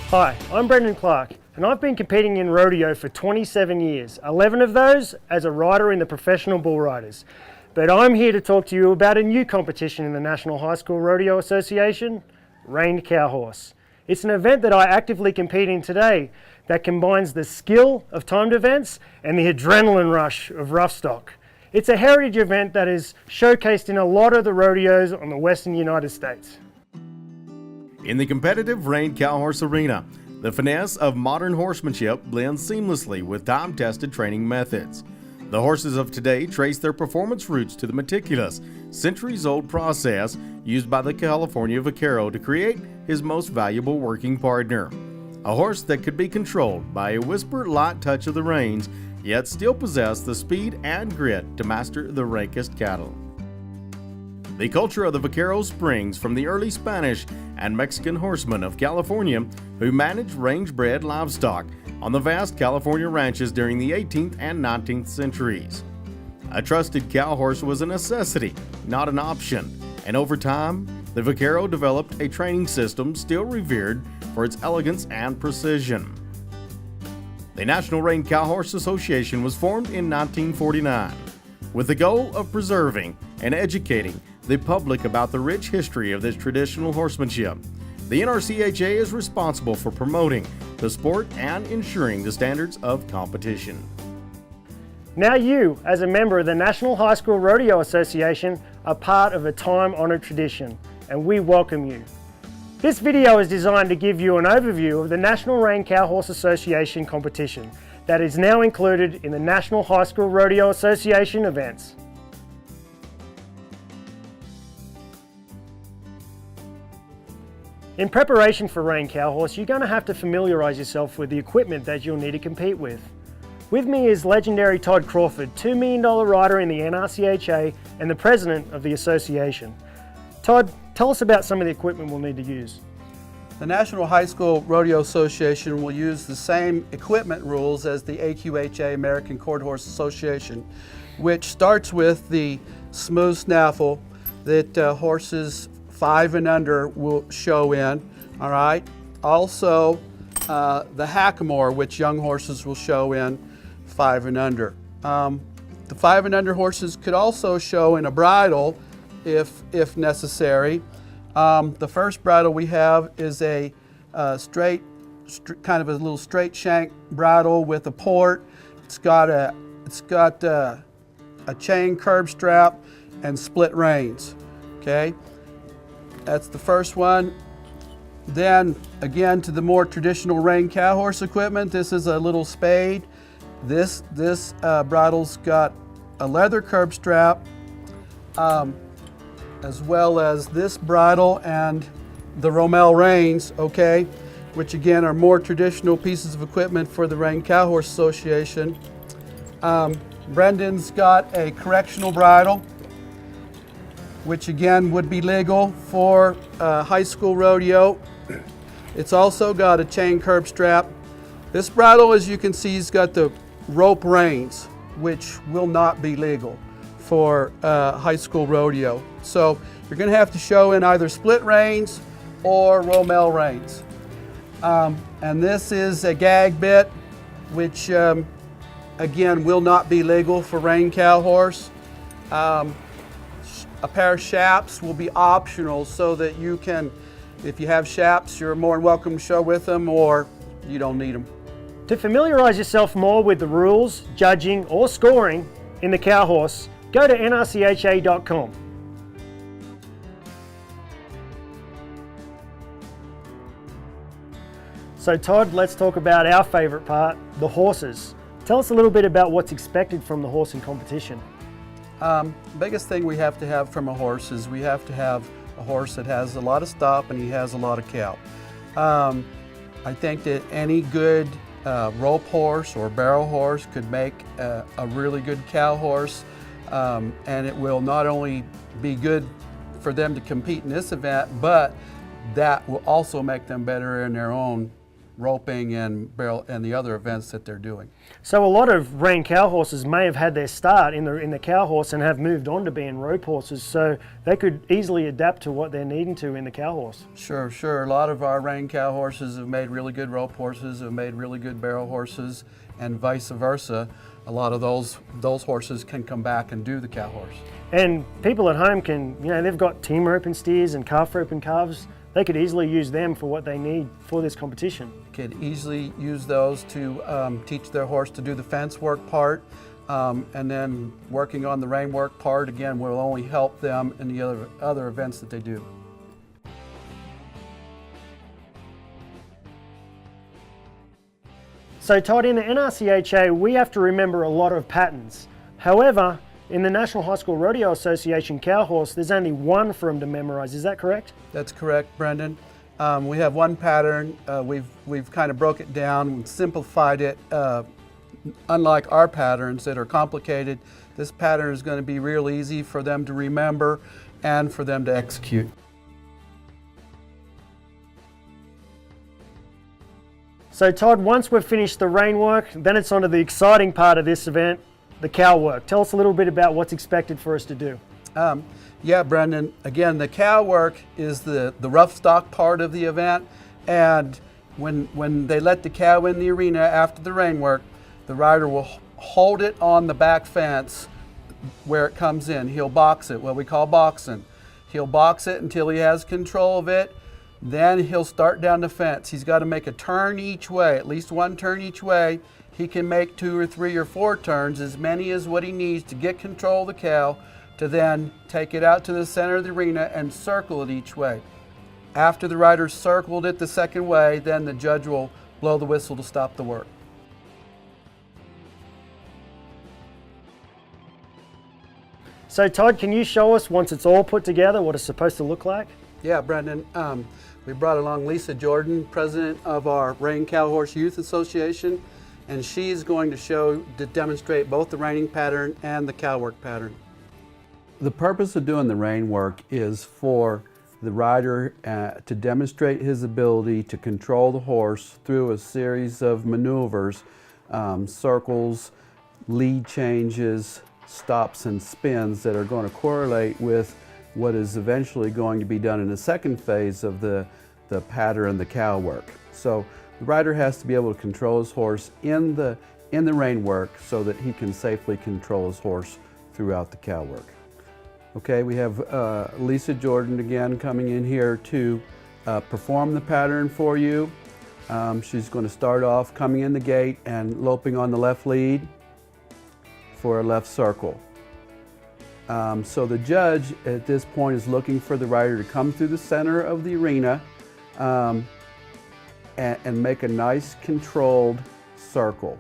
Hi, I'm Brendan Clark, and I've been competing in rodeo for 27 years, 11 of those as a rider in the Professional Bull Riders. But I'm here to talk to you about a new competition in the National High School Rodeo Association, Reined Cow Horse. It's an event that I actively compete in today that combines the skill of timed events and the adrenaline rush of rough stock. It's a heritage event that is showcased in a lot of the rodeos on the Western United States. In the competitive Reined Cow Horse arena, the finesse of modern horsemanship blends seamlessly with time-tested training methods. The horses of today trace their performance roots to the meticulous, centuries-old process used by the California vaquero to create his most valuable working partner. A horse that could be controlled by a whisper light touch of the reins, yet still possess the speed and grit to master the rankest cattle. The culture of the vaquero springs from the early Spanish and Mexican horsemen of California who managed range-bred livestock on the vast California ranches during the 18th and 19th centuries. A trusted cow horse was a necessity, not an option, and over time, the vaquero developed a training system still revered for its elegance and precision. The National Reined Cow Horse Association was formed in 1949 with the goal of preserving and educating the public about the rich history of this traditional horsemanship. The NRCHA is responsible for promoting the sport and ensuring the standards of competition. Now you, as a member of the National High School Rodeo Association, are part of a time-honored tradition, and we welcome you. This video is designed to give you an overview of the National Reined Cow Horse Association competition that is now included in the National High School Rodeo Association events. In preparation for Reined Cow Horse, you're going to have to familiarise yourself with the equipment that you'll need to compete with. With me is legendary Todd Crawford, $2 million rider in the NRCHA and the president of the association. Todd, tell us about some of the equipment we'll need to use. The National High School Rodeo Association will use the same equipment rules as the AQHA, American Quarter Horse Association, which starts with the smooth snaffle that horses 5 and under will show in, all right? Also, the hackamore, which young horses will show in 5 and under. The 5 and under horses could also show in a bridle if necessary. The first bridle we have is a kind of a little straight shank bridle with a port. It's got a chain curb strap and split reins, okay? That's the first one. Then again to the more traditional Reined Cow Horse equipment. This is a little spade. This bridle's got a leather curb strap, as well as this bridle and the Rommel reins, okay, which again are more traditional pieces of equipment for the Reined Cow Horse Association. Brendan's got a correctional bridle, which again would be legal for high school rodeo. It's also got a chain curb strap. This bridle, as you can see, has got the rope reins, which will not be legal for high school rodeo. So you're going to have to show in either split reins or Rommel reins. And this is a gag bit, which again will not be legal for Reined Cow Horse. A pair of shaps will be optional so that you can, if you have shaps, you're more than welcome to show with them, or you don't need them. To familiarise yourself more with the rules, judging or scoring in the cow horse, go to nrcha.com. So Todd, let's talk about our favourite part, the horses. Tell us a little bit about what's expected from the horse in competition. Biggest thing we have to have from a horse is we have to have a horse that has a lot of stop and he has a lot of cow. I think that any good rope horse or barrel horse could make a really good cow horse, and it will not only be good for them to compete in this event, but that will also make them better in their own roping and barrel and the other events that they're doing. So a lot of rein cow horses may have had their start in the cow horse and have moved on to being rope horses, so they could easily adapt to what they're needing to in the cow horse. Sure, sure. A lot of our rein cow horses have made really good rope horses, have made really good barrel horses, and vice versa. A lot of those horses can come back and do the cow horse. And people at home can, they've got team roping steers and calf roping calves. They could easily use them for what they need for this competition. Could easily use those to teach their horse to do the fence work part, and then working on the rein work part, again, will only help them in the other events that they do. So Todd, in the NRCHA, we have to remember a lot of patterns. However, in the National High School Rodeo Association cow horse, there's only one for them to memorize. Is that correct? That's correct, Brendan. We have one pattern. We've kind of broke it down and simplified it. Unlike our patterns that are complicated, this pattern is going to be real easy for them to remember and for them to execute. So Todd, once we've finished the rein work, then it's on to the exciting part of this event, the cow work. Tell us a little bit about what's expected for us to do. Yeah, Brendan, again, the cow work is the rough stock part of the event, and when they let the cow in the arena after the rein work, the rider will hold it on the back fence where it comes in. He'll box it, what we call boxing. He'll box it until he has control of it, then he'll start down the fence. He's got to make a turn each way, at least one turn each way. He can make 2 or 3 or 4 turns, as many as what he needs to get control of the cow, to then take it out to the center of the arena and circle it each way. After the rider's circled it the second way, then the judge will blow the whistle to stop the work. So Todd, can you show us, once it's all put together, what it's supposed to look like? Yeah, Brendan. We brought along Lisa Jordan, president of our Rein Cow Horse Youth Association, and she's going to demonstrate both the reining pattern and the cow work pattern. The purpose of doing the rein work is for the rider to demonstrate his ability to control the horse through a series of maneuvers, circles, lead changes, stops and spins that are going to correlate with what is eventually going to be done in the second phase of the pattern, the cow work. So the rider has to be able to control his horse in the rein work so that he can safely control his horse throughout the cow work. Okay, we have Lisa Jordan again coming in here to perform the pattern for you. She's going to start off coming in the gate and loping on the left lead for a left circle. So the judge at this point is looking for the rider to come through the center of the arena and make a nice controlled circle.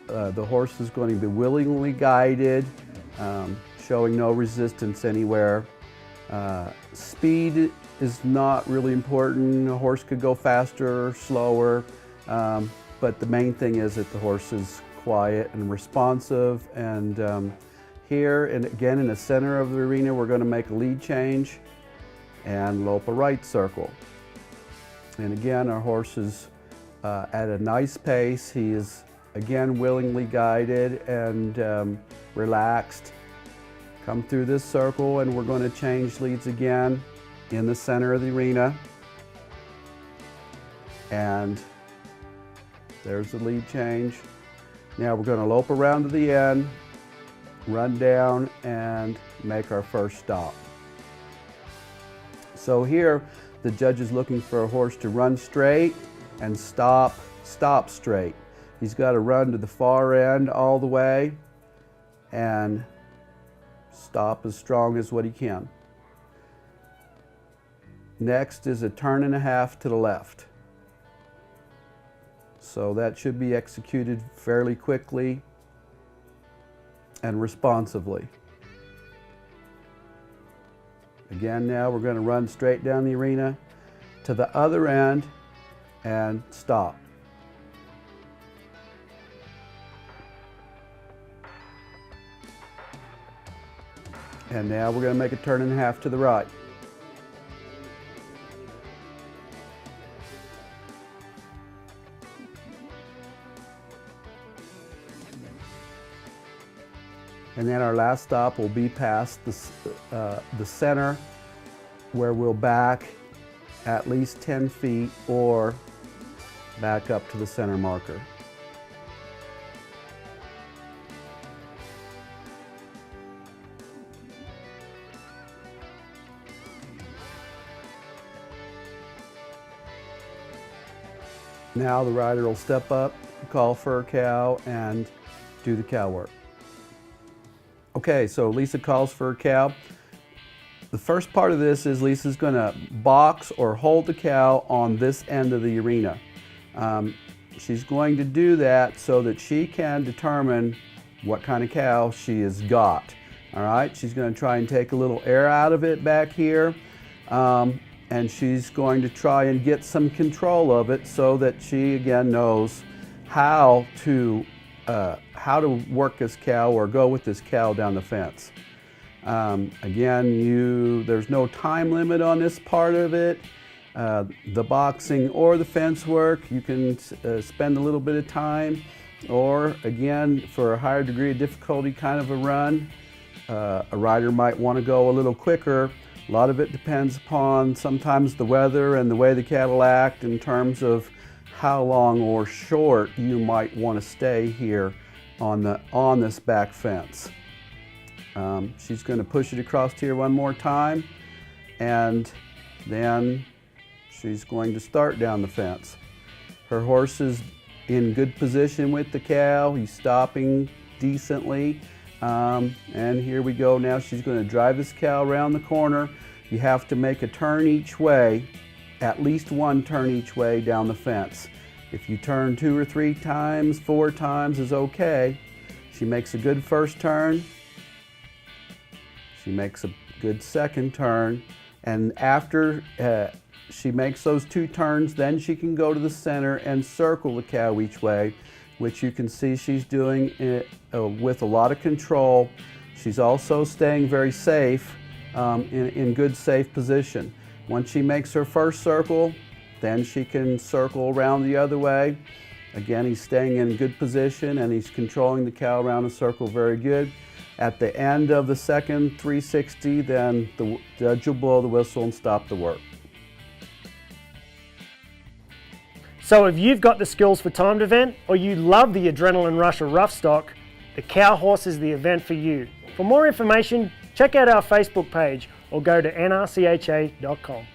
The horse is going to be willingly guided, showing no resistance anywhere. Speed is not really important. A horse could go faster or slower, but the main thing is that the horse is quiet and responsive. And here, and again in the center of the arena, we're going to make a lead change and lope a right circle. And again, our horse is at a nice pace. He is again willingly guided and relaxed. Come through this circle, and we're going to change leads again in the center of the arena. And there's the lead change. Now we're going to lope around to the end, run down, and make our first stop. So here, the judge is looking for a horse to run straight and stop straight. He's got to run to the far end all the way and stop as strong as what he can. Next is a turn and a half to the left. So that should be executed fairly quickly and responsively. Again, now we're going to run straight down the arena to the other end and stop. And now we're going to make a turn and a half to the right. And then our last stop will be past the center, where we'll back at least 10 feet or back up to the center marker. Now the rider will step up, call for a cow, and do the cow work. Okay, so Lisa calls for a cow. The first part of this is Lisa's going to box or hold the cow on this end of the arena. She's going to do that so that she can determine what kind of cow she has got. All right, she's going to try and take a little air out of it back here. And she's going to try and get some control of it so that she again knows how to work this cow or go with this cow down the fence. Again, there's no time limit on this part of it. The boxing or the fence work, you can spend a little bit of time, or again, for a higher degree of difficulty kind of a run, a rider might want to go a little quicker. A lot of it depends upon sometimes the weather and the way the cattle act in terms of how long or short you might want to stay here on this back fence. She's going to push it across here one more time, and then she's going to start down the fence. Her horse is in good position with the cow. He's stopping decently. And here we go. Now she's going to drive this cow around the corner. You have to make a turn each way, at least one turn each way down the fence. If you turn 2 or 3 times, 4 times is okay. She makes a good first turn. She makes a good second turn. And after she makes those 2 turns, then she can go to the center and circle the cow each way, which you can see she's doing with a lot of control. She's also staying very safe, in good safe position. Once she makes her first circle, then she can circle around the other way. Again, he's staying in good position and he's controlling the cow around the circle very good. At the end of the second 360, then the judge will blow the whistle and stop the work. So if you've got the skills for timed event, or you love the adrenaline rush of rough stock, the cow horse is the event for you. For more information, check out our Facebook page or go to nrcha.com.